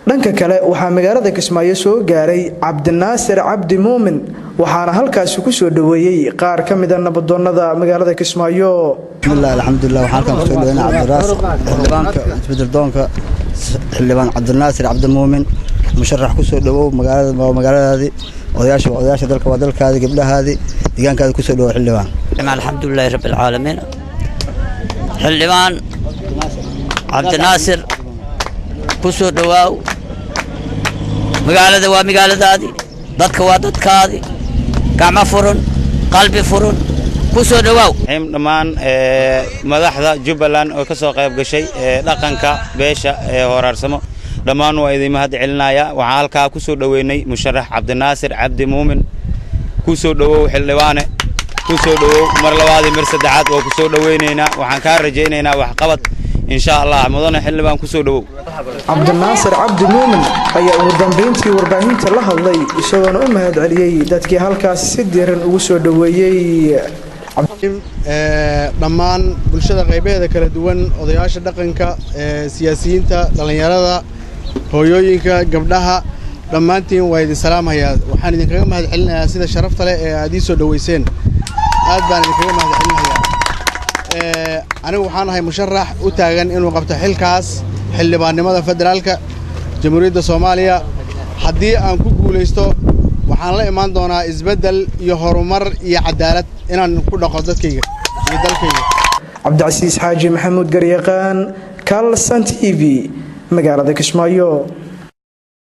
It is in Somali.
dhanka kale waxaa magaalada Kismaayo soo gaaray Cabdinaasir Cabdi Muumin waxaana halkaas ku soo dhaweeyay qaar kamid ah nabadoonnada magaalada Kismaayo. alxamdulillah waxaan ka soo dhaweynaa Cabdiraas xildhibaanka xildhibaan Cabdinaasir Cabdi Muumin musharax ku soo dhawow magaaladaadi odayaasha dalka waa dalkaadi gabdhahaadi deegaankaadi ku soo dhawow xildhibaan. alxamdulillah rabbil caalamiin xildhibaan Cabdinaasir ku soo dhawow magaalada waa magaaladaadi dadka waa dadkaadi gacmo furan qalbi furan ku soo dhawow dhammaan madaxda Jubbaland oo ka soo qayb gashay dhaqanka beesha horaarsamo dhammaan waa idin mahad celinaya waxaan halka ku soo dhaweynay musharax Cabdinaasir Cabdi Muumin ku soo dhawow xildhibaane ku soo dhawow mar labaad mar saddexaad oo ku soo dhaweynayna waxaan ka rajaynaynaa wax qabad إن شاء الله مدن حلبان كسو دو Cabdinaasir Cabdi Muumin ayaa ugu dambeyntii warbaahinta la hadlay isagoo u mahad celiyay dadkii halkaas si diiran ugu soo dhaweeyay dhammaan bulshada qaybaheeda kala duwan odayaasha dhaqanka siyaasiyiinta dhalinyarada hooyooyinka gabdhaha dhammaantiin waa idin salaamayaa waxaan idin kaga mahad celinayaa sida sharafta leh ee aad ii soo dhaweyseen aad baan idin kaga mahad celinayaa anigu waxaan ahay musharax u taagan inuu qabto xilkaas xildhibaannimada federaalka jamhuuriyadda Soomaaliya haddii aan ku guuleysto waxaan la imaan doonaa isbedel iyo horumar iyo cadaalad inaan ku dhaqo dadkayga iyo dalkayga. Cabdicasiis Xaaji Maxamuud Garyaqaan Kalsan TV magaalada Kismaayo.